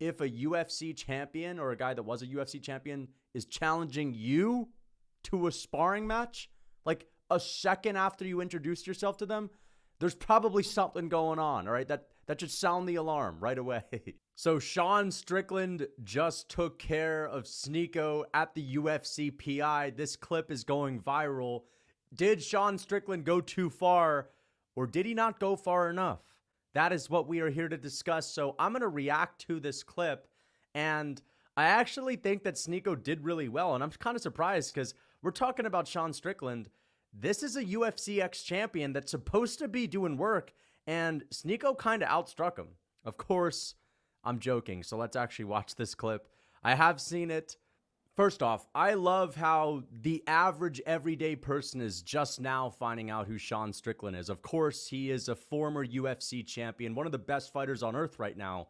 if a UFC champion or a guy that was a UFC champion is challenging you to a sparring match, like a second after you introduced yourself to them, there's probably something going on, all right? That should sound the alarm right away. So Sean Strickland just took care of Sneako at the UFC PI. This clip is going viral. Did Sean Strickland go too far, or did he not go far enough? That is what we are here to discuss. So I'm going to react to this clip, and I actually think that Sneako did really well, and I'm kind of surprised because we're talking about Sean Strickland. This is a UFC ex-champion that's supposed to be doing work, and Sneako kind of outstruck him. Of course, I'm joking, so let's actually watch this clip. I have seen it. First off, I love how the average everyday person is just now finding out who Sean Strickland is. Of course, he is a former UFC champion, one of the best fighters on earth right now,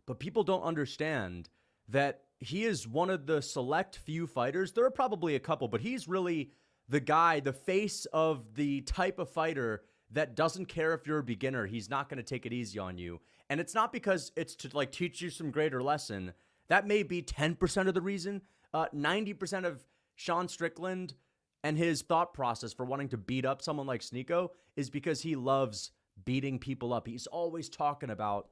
but people don't understand that he is one of the select few fighters. There are probably a couple, but he's really the guy, the face of the type of fighter that doesn't care if you're a beginner. He's not going to take it easy on you. And it's not because it's to like teach you some greater lesson. That may be 10% of the reason. 90% of Sean Strickland and his thought process for wanting to beat up someone like Sneako is because he loves beating people up. He's always talking about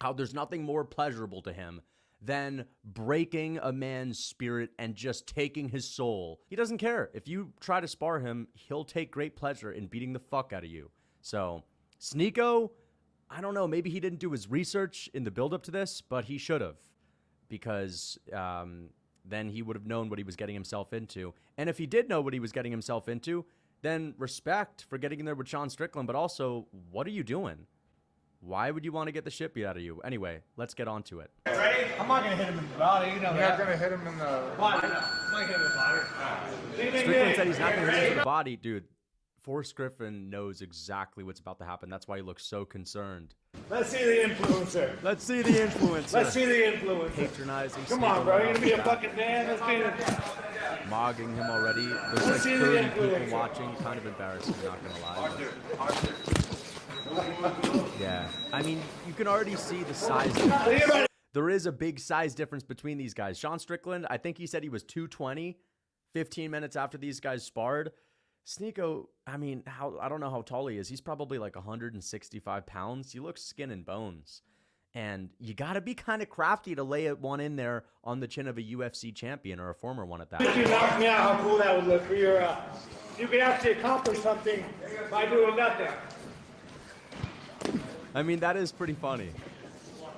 how there's nothing more pleasurable to him than breaking a man's spirit and just taking his soul. He doesn't care. If you try to spar him, he'll take great pleasure in beating the fuck out of you. So, Sneako, I don't know, maybe he didn't do his research in the build-up to this, but he should have, because then he would have known what he was getting himself into. And if he did know what he was getting himself into, then respect for getting in there with Sean Strickland, but also, what are you doing? Why would you want to get the shit beat out of you? Anyway, let's get on to it. Ready? I'm not going to hit him in the body, you know that. You're not going to hit him in the body. I'm not hit him in the body. Strickland said he's not going to hit him in the body. Dude, Forrest Griffin knows exactly what's about to happen. That's why he looks so concerned. Let's see the influencer. Let's see the influencer. Let's see the influencer. Patronizing. Come on, bro. You're going to be a fucking man. Let's be it. Mogging him already. There's like 30 people watching. Kind of embarrassing, not going to lie. Yeah, I mean, you can already see the size difference. There is a big size difference between these guys. Sean Strickland, I think he said he was 220 15 minutes after these guys sparred. Sneako, I mean, I don't know how tall he is. He's probably like 165 pounds. He looks skin and bones. And you got to be kind of crafty to lay one in there on the chin of a UFC champion or a former one at that. If you knocked me out, how cool that would look for your, you could actually accomplish something by doing nothing. I mean, that is pretty funny.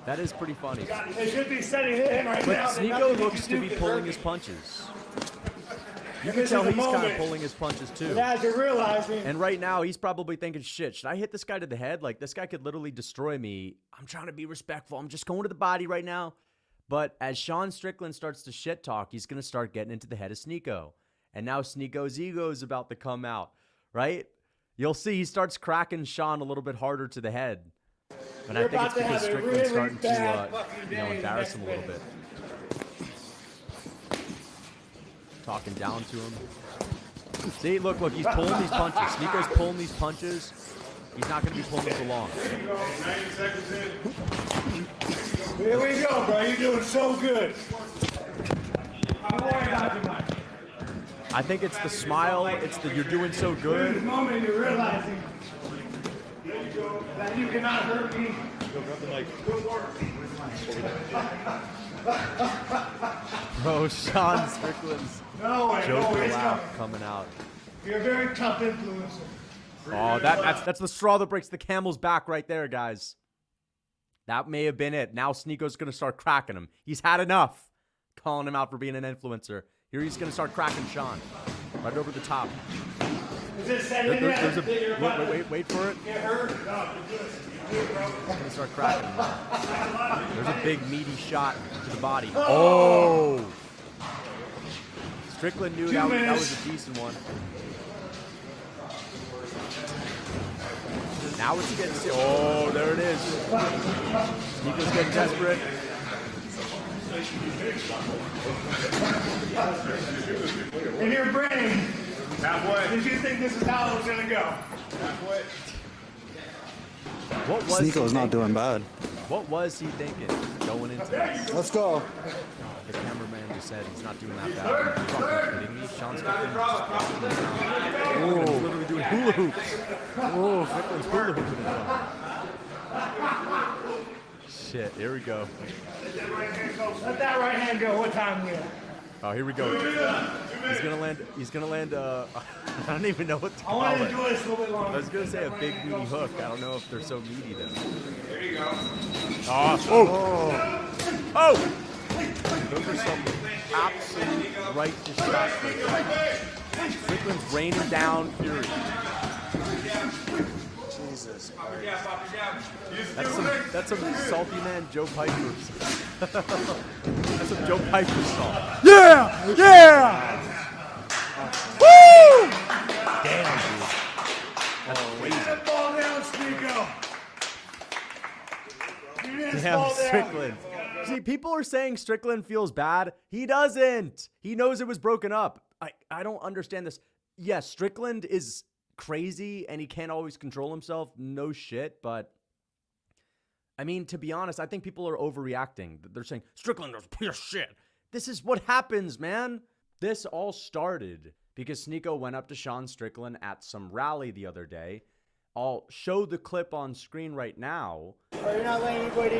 That is pretty funny. They should be setting it in right now. But Sneako looks to be pulling his punches. You can tell he's kind of pulling his punches too. And as you're realizing. And right now, he's probably thinking, shit, should I hit this guy to the head? Like, this guy could literally destroy me. I'm trying to be respectful. I'm just going to the body right now. But as Sean Strickland starts to shit talk, he's going to start getting into the head of Sneako. And now Sneako's ego is about to come out, right? You'll see he starts cracking Sean a little bit harder to the head. And I think it's because Strickland's starting to, embarrass him a little bit. Talking down to him. See, look, he's pulling these punches. Sneako's pulling these punches. He's not going to be pulling them for long. Here we go, bro. You're doing so good. Don't worry about it, Mike. I think it's the smile. It's the you're doing so good. In this moment, you're realizing that you cannot hurt me. Bro, Sean Strickland's Joker laugh coming out. You're a very tough influencer. Oh, that's the straw that breaks the camel's back right there, guys. That may have been it. Now Sneako's going to start cracking him. He's had enough calling him out for being an influencer. Here he's going to start cracking Sean. Right over the top. Wait for it. He's going to start cracking him. There's a big meaty shot to the body. Oh! Strickland knew that was a decent one. Now it's getting... Oh, there it is. Sneako's getting desperate. In your brain, halfway. did you think this is how it was going to go? Halfway. What was Sneako's not doing bad. What was he thinking going into Let's go. The cameraman just said he's not doing that bad. Are you fucking kidding me? Sean Strickland just walking down. He's literally doing hula hoops. Ooh, Strickland's hula hooping it up. Shit, here we go. Let that right hand go. What time we at? Oh, here we go. He's gonna land I don't even know what to I call want to it. enjoy this a little bit longer. I was gonna say a big meaty hook. I don't know if they're so meaty then. There you go. Oh! Those are some absolute righteous shots right there. Strickland's raining down fury. Jesus. That's some salty man Joe Piper's. That's some Joe Piper salt. Yeah! Yeah! Woo! Damn, dude. That's crazy. That ball down, Sneako. Damn, Strickland. See, people are saying Strickland feels bad. He doesn't. He knows it was broken up. I don't understand this. Yes, Strickland is crazy and he can't always control himself. No shit, but I mean, to be honest, I think people are overreacting. They're saying Strickland is pure shit. This is what happens, man. This all started because Sneako went up to Sean Strickland at some rally the other day. I'll show the clip on screen right now. You're not letting anybody,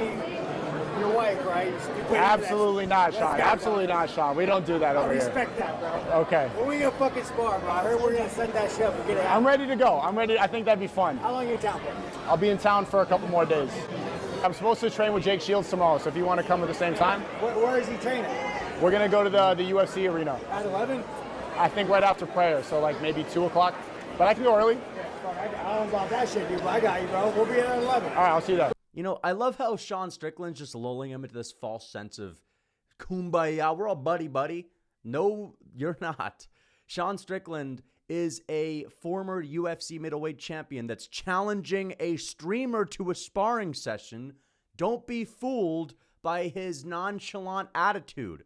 your wife, right? Absolutely not, Sean. Absolutely not, Sean. We don't do that I over here. respect that, bro. Okay. When we gonna fucking spar, bro? I heard we're gonna set that shit up and get it out. I'm ready to go. I'm ready. I think that'd be fun. How long you in town for? I'll be in town for a couple more days. I'm supposed to train with Jake Shields tomorrow, so if you want to come at the same time, Where is he training? we're going to go to the UFC arena. At 11? I think right after prayer, so like maybe 2 o'clock. But I can go early. Fuck, I don't know about that shit, dude, but I got you, bro. We'll be at 11. All right, I'll see you there. You know, I love how Sean Strickland's just lulling him into this false sense of kumbaya. We're all buddy. No, you're not. Sean Strickland is a former UFC middleweight champion that's challenging a streamer to a sparring session. Don't be fooled by his nonchalant attitude.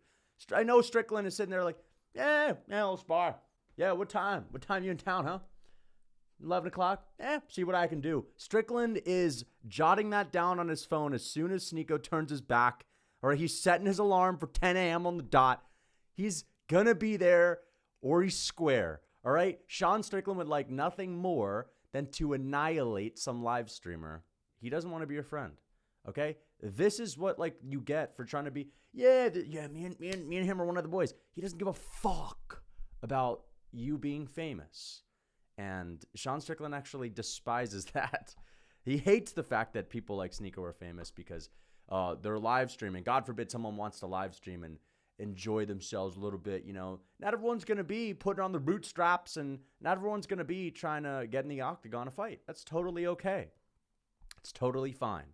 I know Strickland is sitting there like, yeah, we'll spar. Yeah, what time? What time you in town, huh? 11 o'clock? See what I can do. Strickland is jotting that down on his phone as soon as Sneako turns his back, or he's setting his alarm for 10 a.m. on the dot. He's gonna be there or he's square. All right? Sean Strickland would like nothing more than to annihilate some live streamer. He doesn't want to be your friend. Okay? This is what like you get for trying to be, me and him are one of the boys. He doesn't give a fuck about you being famous. And Sean Strickland actually despises that. He hates the fact that people like Sneako are famous because they're live streaming. God forbid someone wants to live stream and enjoy themselves a little bit, you know. Not everyone's going to be putting on the bootstraps and not everyone's going to be trying to get in the octagon to fight. That's totally okay. It's totally fine.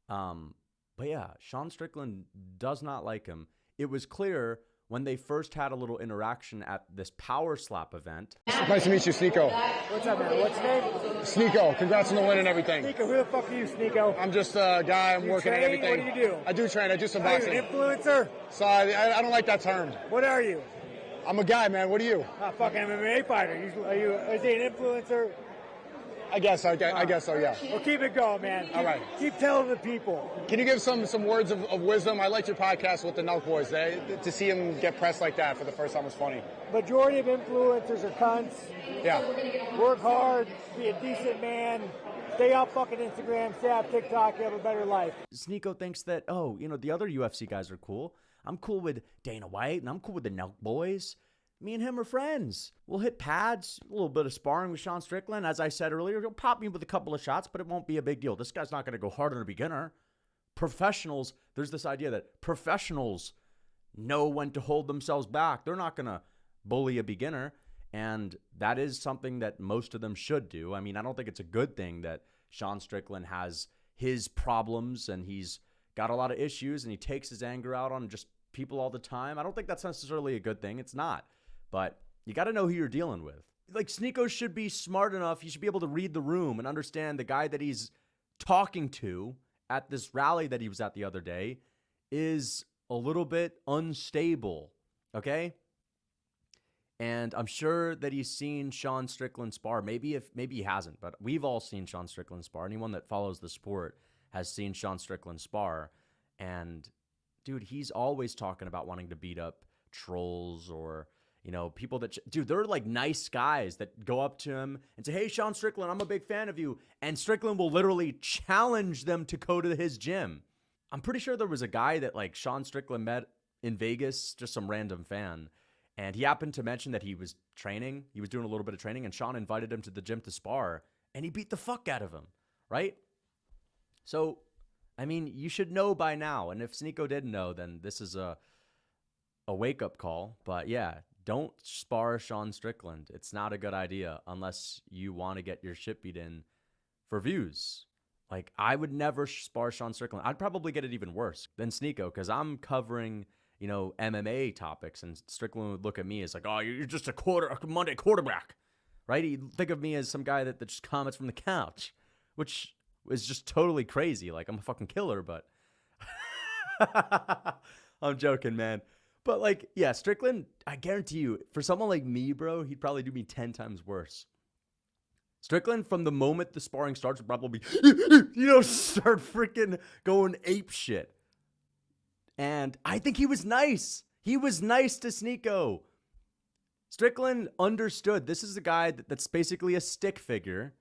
But yeah, Sean Strickland does not like him. It was clear when they first had a little interaction at this Power Slap event. Nice to meet you, Sneako. What's up, man? What's your name? Sneako, congrats on the win and everything. Sneako, who the fuck are you, Sneako? I'm just a guy. I'm You working at train? everything. What do you do? I do train. I do some Are you boxing. an influencer? So I don't like that term. What are you? I'm a guy, man. What are you? A fucking MMA fighter. Is he an influencer? I guess so, yeah. Well, keep it going, man. All right. Keep telling the people. Can you give some words of wisdom? I liked your podcast with the Nelk Boys. To see him get pressed like that for the first time was funny. Majority of influencers are cunts. Yeah. Work hard, be a decent man, stay off fucking Instagram, stay off TikTok, you have a better life. Sneako thinks that, the other UFC guys are cool. I'm cool with Dana White and I'm cool with the Nelk Boys. Me and him are friends. We'll hit pads, a little bit of sparring with Sean Strickland. As I said earlier, he'll pop me with a couple of shots, but it won't be a big deal. This guy's not going to go hard on a beginner. Professionals, there's this idea that professionals know when to hold themselves back. They're not going to bully a beginner, and that is something that most of them should do. I mean, I don't think it's a good thing that Sean Strickland has his problems and he's got a lot of issues and he takes his anger out on just people all the time. I don't think that's necessarily a good thing. It's not. But you got to know who you're dealing with. Like, Sneako should be smart enough. He should be able to read the room and understand the guy that he's talking to at this rally that he was at the other day is a little bit unstable, okay? And I'm sure that he's seen Sean Strickland spar. Maybe he hasn't, but we've all seen Sean Strickland spar. Anyone that follows the sport has seen Sean Strickland spar. And dude, he's always talking about wanting to beat up trolls or, people that, dude, they're like nice guys that go up to him and say, hey, Sean Strickland, I'm a big fan of you. And Strickland will literally challenge them to go to his gym. I'm pretty sure there was a guy that like Sean Strickland met in Vegas, just some random fan. And he happened to mention that he was training. He was doing a little bit of training, and Sean invited him to the gym to spar, and he beat the fuck out of him, right? So, I mean, you should know by now. And if Sneako didn't know, then this is a wake-up call. But yeah, don't spar Sean Strickland. It's not a good idea unless you want to get your shit beat in for views. Like, I would never spar Sean Strickland. I'd probably get it even worse than Sneako because I'm covering, MMA topics, and Strickland would look at me as like, oh, you're just a Monday quarterback, right? He'd think of me as some guy that just comments from the couch, which is just totally crazy. Like, I'm a fucking killer, but I'm joking, man. But like, yeah, Strickland, I guarantee you, for someone like me, bro, he'd probably do me 10 times worse. Strickland, from the moment the sparring starts, would probably, start freaking going ape shit. And I think he was nice. He was nice to Sneako. Strickland understood this is a guy that's basically a stick figure.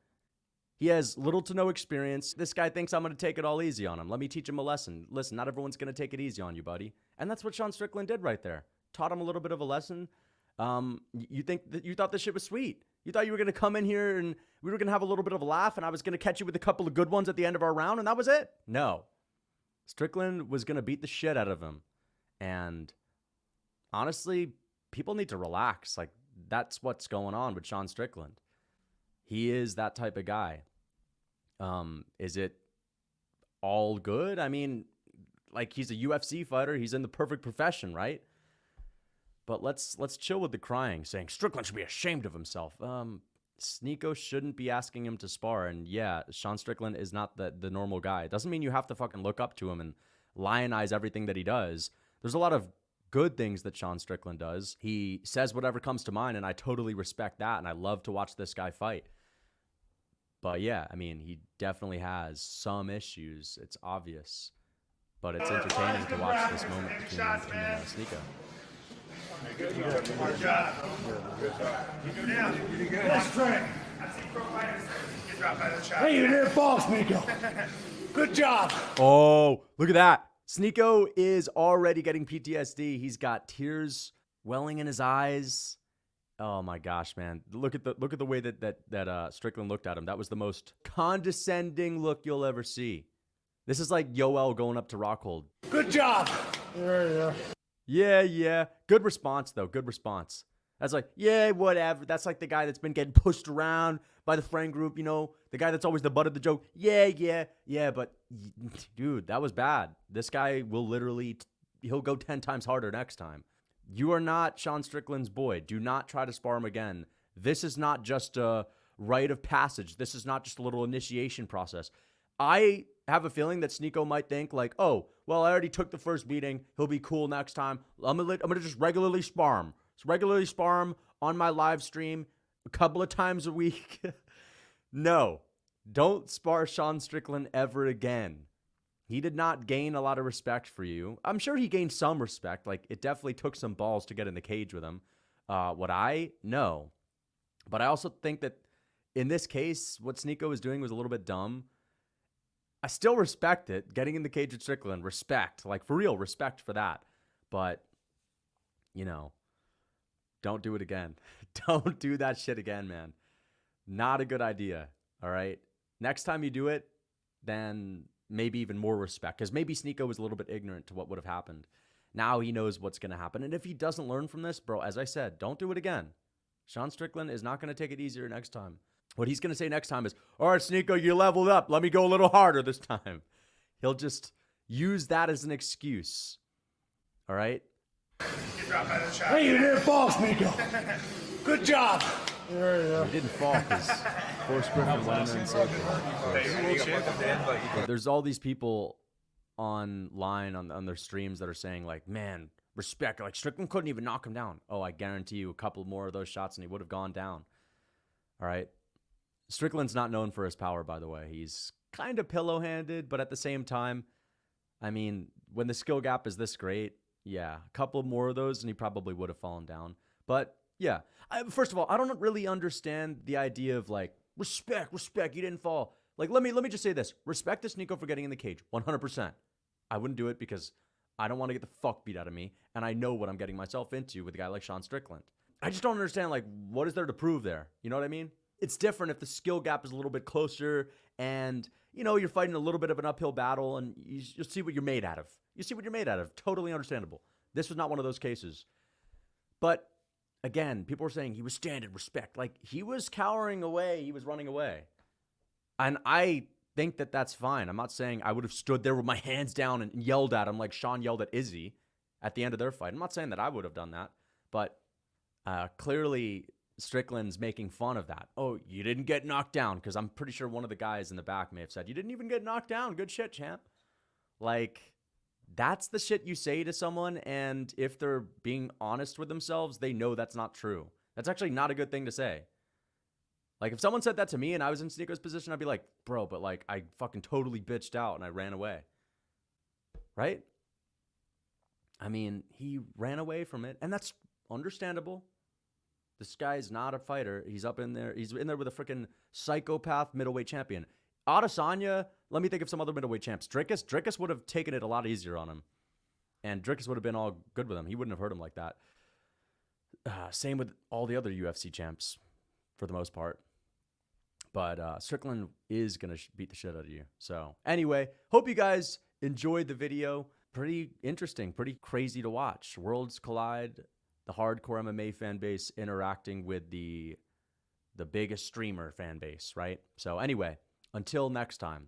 He has little to no experience. This guy thinks I'm going to take it all easy on him. Let me teach him a lesson. Listen, not everyone's going to take it easy on you, buddy. And that's what Sean Strickland did right there. Taught him a little bit of a lesson. You thought this shit was sweet. You thought you were going to come in here and we were going to have a little bit of a laugh and I was going to catch you with a couple of good ones at the end of our round and that was it? No. Strickland was going to beat the shit out of him. And honestly, people need to relax. Like, that's what's going on with Sean Strickland. He is that type of guy. Is it all good? I mean, like, he's a UFC fighter. He's in the perfect profession, right? But let's chill with the crying, saying Strickland should be ashamed of himself. Sneako shouldn't be asking him to spar. And yeah, Sean Strickland is not the normal guy. It doesn't mean you have to fucking look up to him and lionize everything that he does. There's a lot of good things that Sean Strickland does. He says whatever comes to mind, and I totally respect that, and I love to watch this guy fight. But yeah, I mean, he definitely has some issues. It's obvious. But it's entertaining to watch this moment between Sneako. Good job. Good job. Let's train. Hey, you didn't fall, Sneako. Good job. Oh, look at that. Sneako is already getting PTSD. He's got tears welling in his eyes. Oh my gosh, man. Look at the way that Strickland looked at him. That was the most condescending look you'll ever see. This is like Yoel going up to Rockhold. Good job. Yeah. Good response, though. Good response. That's like, yeah, whatever. That's like the guy that's been getting pushed around by the friend group, the guy that's always the butt of the joke. Yeah. But, dude, that was bad. This guy will literally, he'll go 10 times harder next time. You are not Sean Strickland's boy. Do not try to spar him again. This is not just a rite of passage. This is not just a little initiation process. I have a feeling that Sneako might think like, oh, well, I already took the first beating. He'll be cool next time. I'm gonna just regularly spar him. Just regularly spar him on my live stream a couple of times a week. No, don't spar Sean Strickland ever again. He did not gain a lot of respect for you. I'm sure he gained some respect. Like, it definitely took some balls to get in the cage with him. No. But I also think that in this case, what Sneako was doing was a little bit dumb. I still respect it. Getting in the cage with Strickland, respect. Like, for real, respect for that. But, don't do it again. Don't do that shit again, man. Not a good idea, all right? Next time you do it, then maybe even more respect. Because maybe Sneako was a little bit ignorant to what would have happened. Now he knows what's going to happen. And if he doesn't learn from this, bro, as I said, don't do it again. Sean Strickland is not going to take it easier next time. What he's going to say next time is, all right, Sneako, you leveled up. Let me go a little harder this time. He'll just use that as an excuse. All right? Hey, you didn't fall, Sneako. Good job. He didn't fall because Forrest Griffin went in and saved him. There's all these people online on their streams that are saying, like, man, respect. Like, Strickland couldn't even knock him down. Oh, I guarantee you a couple more of those shots and he would have gone down. All right? Strickland's not known for his power, by the way. He's kind of pillow-handed, but at the same time, I mean, when the skill gap is this great, yeah, a couple more of those and he probably would have fallen down. But yeah, first of all, I don't really understand the idea of like respect, you didn't fall. Like, let me just say this: respect to Sneako for getting in the cage, 100%. I wouldn't do it because I don't want to get the fuck beat out of me, and I know what I'm getting myself into with a guy like Sean Strickland. I just don't understand, like, what is there to prove there? You know what I mean? It's different if the skill gap is a little bit closer and, you know, you're fighting a little bit of an uphill battle and you see what you're made out of. You see what you're made out of. Totally understandable. This was not one of those cases. But, again, people were saying he was standing respect. Like, he was cowering away. He was running away. And I think that that's fine. I'm not saying I would have stood there with my hands down and yelled at him like Sean yelled at Izzy at the end of their fight. I'm not saying that I would have done that. But clearly Strickland's making fun of that. Oh, you didn't get knocked down, because I'm pretty sure one of the guys in the back may have said, you didn't even get knocked down. Good shit, champ. Like, that's the shit you say to someone, and if they're being honest with themselves, they know that's not true. That's actually not a good thing to say. Like, if someone said that to me and I was in Sneako's position, I'd be like, bro, but like, I fucking totally bitched out and I ran away. Right? I mean, he ran away from it, and that's understandable. This guy's not a fighter. He's up in there. He's in there with a freaking psychopath middleweight champion. Adesanya, let me think of some other middleweight champs. Dricus would have taken it a lot easier on him. And Dricus would have been all good with him. He wouldn't have hurt him like that. Same with all the other UFC champs, for the most part. But Strickland is going to beat the shit out of you. So anyway, hope you guys enjoyed the video. Pretty interesting, pretty crazy to watch. Worlds collide. The hardcore MMA fan base interacting with the biggest streamer fan base, right? So anyway, until next time.